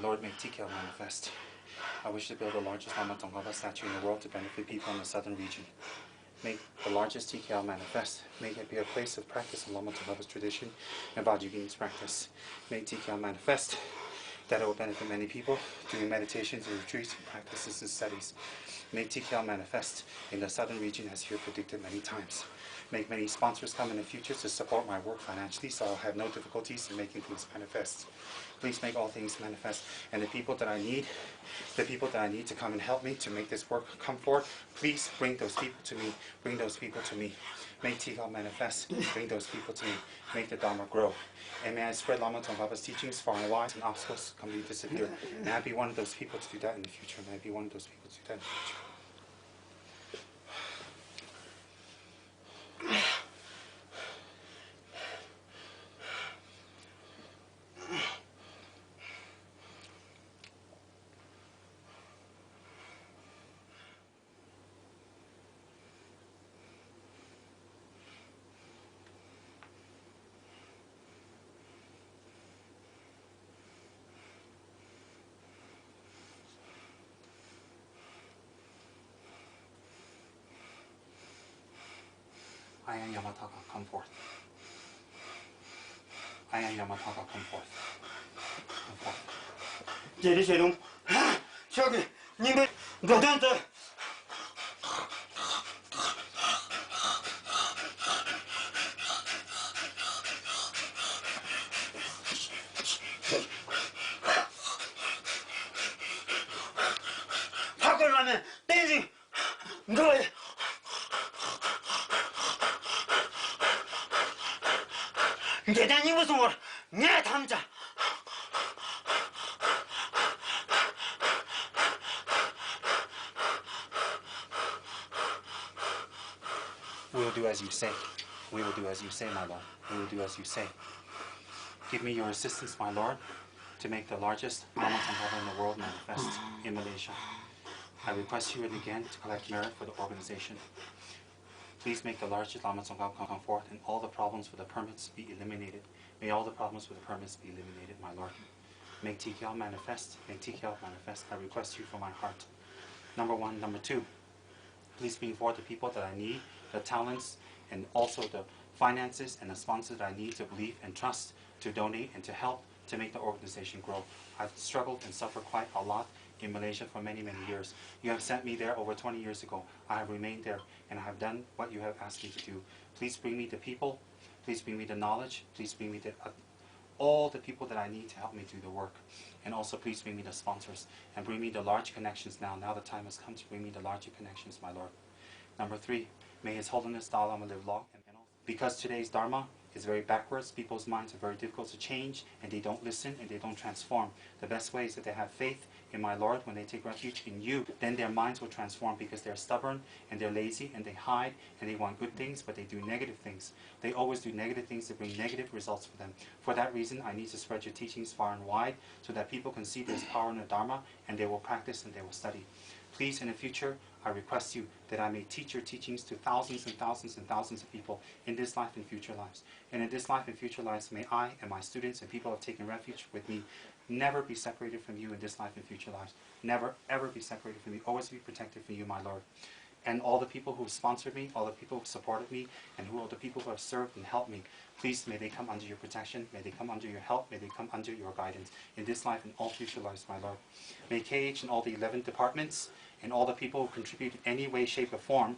Lord, make TKL manifest. I wish to build the largest Lama Tsongkhapa statue in the world to benefit people in the southern region. Make the largest TKL manifest. Make it be a place of practice in Lama Tsongkhapa's tradition and Bajugin's practice. Make TKL manifest that it will benefit many people doing meditations and retreats and practices and studies. Make TKL manifest in the southern region as you have predicted many times. Make many sponsors come in the future to support my work financially so I'll have no difficulties in making things manifest. Please make all things manifest. And the people that I need to come and help me to make this work come forward, please bring those people to me. Bring those people to me. Make TKL manifest. Bring those people to me. Make the Dharma grow. And may I spread Lama Tsongkhapa's teachings far and wide and obstacles completely disappear. May I be one of those people to do that in the future. May I be one of those people to do that in the future. I am Yamataka, come forth. I am Yamataka, come forth. Come forth. 这里水龙，小弟，你们我等着。他给俺们带进，各位。 대단히 무서워. 내 담자. We will do as you say. We will do as you say, my Lord. We will do as you say. Give me your assistance, my Lord, to make the largest Lama Tsongkhapa in the world manifest in Malaysia. I request you again to collect merit for the organization. Please make the largest Lama Tsongkhapa come forth and all the problems with the permits be eliminated. May all the problems with the permits be eliminated, my Lord. Make TKL manifest. Make TKL manifest. I request you from my heart. Number one. Number two, please bring forth the people that I need, the talents, and also the finances and the sponsors that I need to believe and trust, to donate and to help to make the organization grow. I've struggled and suffered quite a lot in Malaysia for many, many years. You have sent me there over 20 years ago. I have remained there and I have done what you have asked me to do. Please bring me the people. Please bring me the knowledge. Please bring me all the people that I need to help me do the work. And also please bring me the sponsors and bring me the large connections now. Now the time has come to bring me the larger connections, my Lord. Number three, may His Holiness Dalai Lama live long. Because today's Dharma is very backwards, people's minds are very difficult to change, and they don't listen and they don't transform. The best way is that they have faith in my Lord. When they take refuge in you, then their minds will transform, because they're stubborn and they're lazy and they hide and they want good things, but they do negative things. They always do negative things that bring negative results for them. For that reason, I need to spread your teachings far and wide so that people can see there's power in the Dharma and they will practice and they will study. Please, in the future, I request you that I may teach your teachings to thousands and thousands and thousands of people in this life and future lives. And in this life and future lives, may I and my students and people who have taken refuge with me never be separated from you in this life and future lives. Never, ever be separated from you. Always be protected from you, my Lord. And all the people who have sponsored me, all the people who have supported me, and all the people who have served and helped me, please may they come under your protection, may they come under your help, may they come under your guidance in this life and all future lives, my Lord. May KH and all the 11 departments and all the people who contribute in any way, shape, or form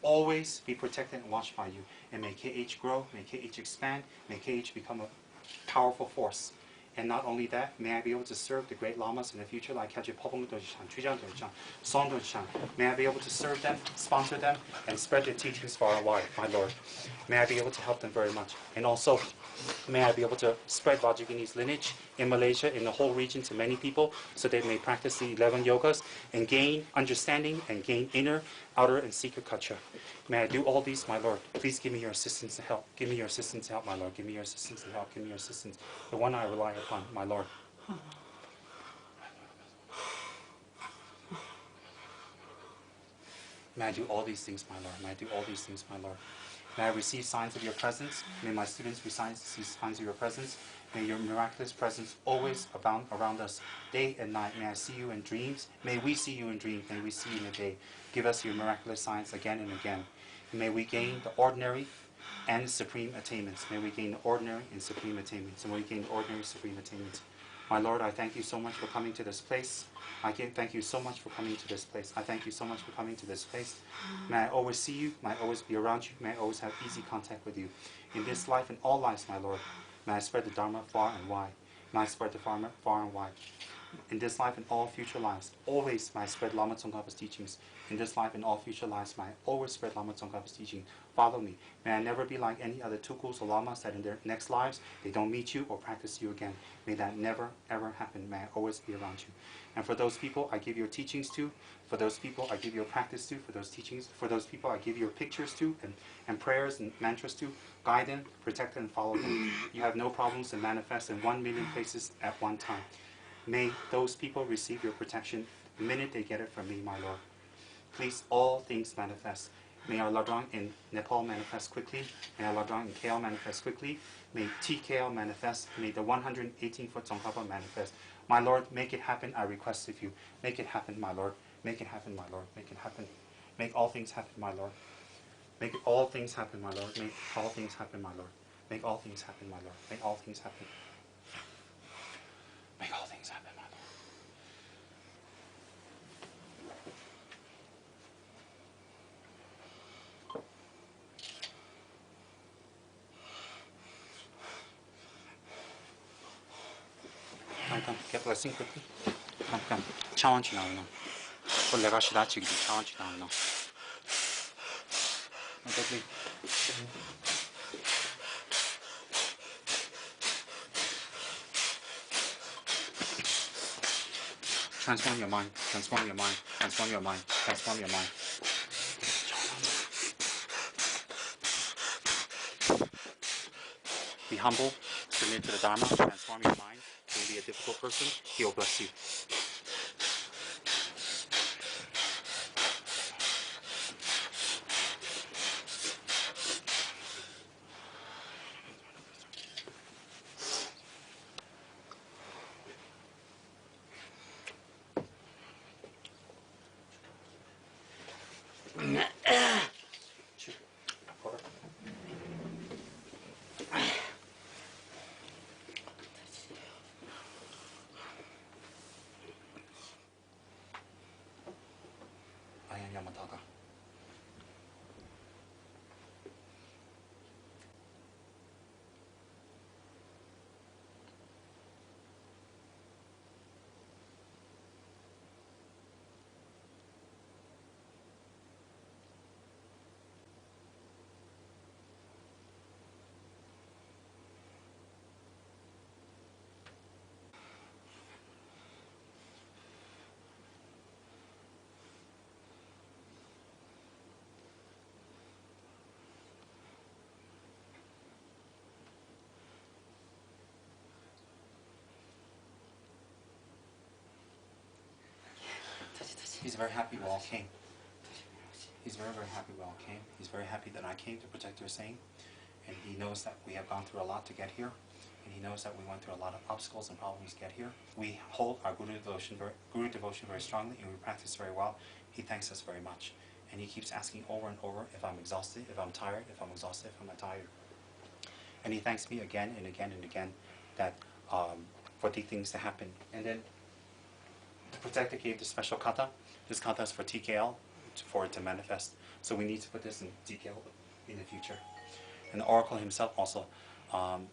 always be protected and watched by you. And may KH grow, may KH expand, may KH become a powerful force. And not only that, may I be able to serve the great lamas in the future, like Khaji Popong Dorje Shugden, Chujang Dorje Shugden, Song Dorje Shugden. May I be able to serve them, sponsor them, and spread their teachings far and wide, my Lord. May I be able to help them very much. And also, may I be able to spread Vajrayani's lineage in Malaysia, in the whole region, to many people, so they may practice the 11 yogas and gain understanding and gain inner, outer, and secret culture. May I do all these, my Lord. Please give me your assistance and help. Give me your assistance and help, my Lord. Give me your assistance and help. Give me your assistance. The one I rely upon, my Lord. May I do all these things, my Lord. May I do all these things, my Lord. May I receive signs of your presence. May my students receive signs of your presence. May your miraculous presence always abound around us day and night. May I see you in dreams. May we see you in dreams. May we see you in the day. Give us your miraculous signs again and again. May we gain the ordinary and supreme attainments. May we gain the ordinary and supreme attainments. And may we gain the ordinary and supreme attainments. My Lord, I thank you so much for coming to this place. Thank you so much for coming to this place. I thank you so much for coming to this place. May I always see you. May I always be around you. May I always have easy contact with you. In this life and all lives, my Lord, may I spread the Dharma far and wide. May I spread the Dharma far and wide. In this life and all future lives, always may I spread Lama Tsongkhapa's teachings. In this life and all future lives, may I always spread Lama Tsongkhapa's teaching. Follow me. May I never be like any other tukuls or lamas that in their next lives, they don't meet you or practice you again. May that never, ever happen. May I always be around you. And for those people I give your teachings to, for those people I give your practice to, for those teachings, for those people I give your pictures to, and prayers and mantras to, guide them, protect them, and follow them. You have no problems to manifest in 1 million places at one time. May those people receive your protection the minute they get it from me, my Lord. Please, all things manifest. May our Ladrang in Nepal manifest quickly. May our Ladrang in KL manifest quickly. May TKL manifest. May the 118-foot Tsongkhapa manifest. My Lord, make it happen, I request of you. Make it happen, my Lord. Make it happen, my Lord. Make it happen. Make all things happen, my Lord. Make all things happen, my Lord. Make all things happen, my Lord. Make all things happen, my Lord. Make all things happen. Make all things happen, my Lord. Come, get blessing quickly. Come. Challenge now. Put the rush that you can challenge now. Quickly. Transform your mind. Transform your mind. Transform your mind. Transform your mind. Be humble. submit to the Dharma, transform your mind, don't be a difficult person, He will bless you. Ayan Yamataga. He's very happy we all came. He's very, very happy we all came. He's very happy that I came to protect your saying. And he knows that we have gone through a lot to get here. And he knows that we went through a lot of obstacles and problems to get here. We hold our Guru devotion very strongly, and we practice very well. He thanks us very much. And he keeps asking over and over if I'm exhausted, if I'm tired, if I'm exhausted, if I'm not tired. And he thanks me again and again and again that for the things to happen. And then the protector gave the special kata. This kata is for TKL, for it to manifest. So we need to put this in TKL in the future. And the Oracle himself also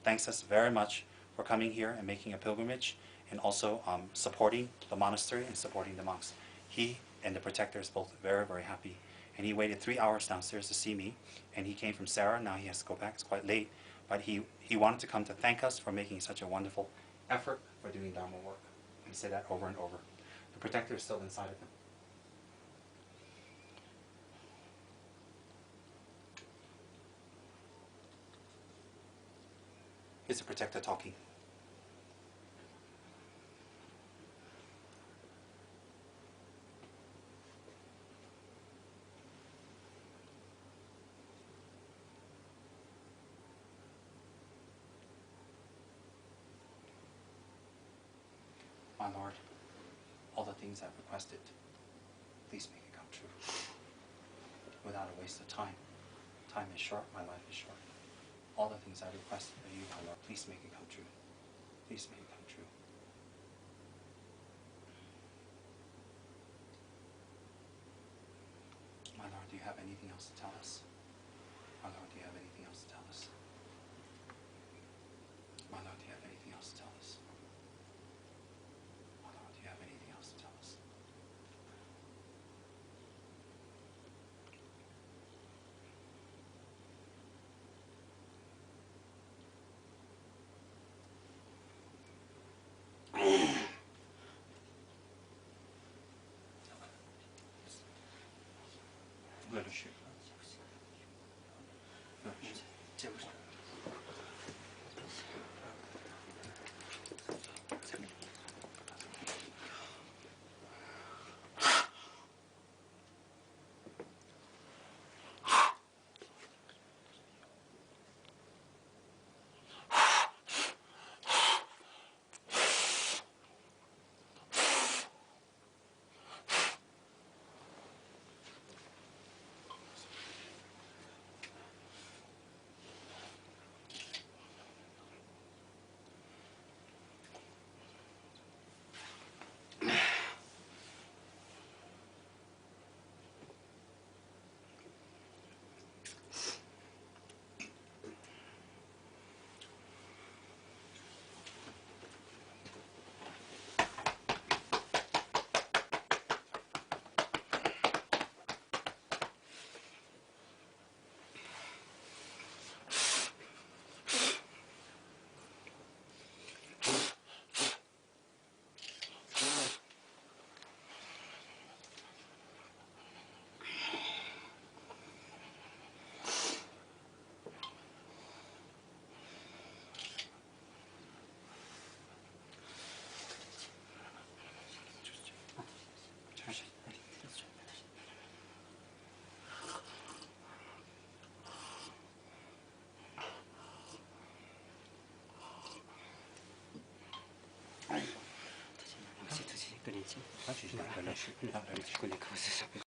thanks us very much for coming here and making a pilgrimage, and also supporting the monastery and supporting the monks. He and the protector is both very, very happy. And he waited 3 hours downstairs to see me. And he came from Sarah. Now he has to go back. It's quite late. But he wanted to come to thank us for making such a wonderful effort for doing Dharma work. He said that over and over. The protector is still inside of him. It's the protector talking. My Lord, all the things I've requested, please make it come true. Without a waste of time. Time is short, my life is short. All the things I requested of you, my Lord, please make it come true. Please make it come true. My Lord, do you have anything else to tell us? My Lord, do you have anything else to tell us? My Lord, do you have anything else to tell us? My Lord, do you have anything else to tell us? Leadership. 那就是哪个呢？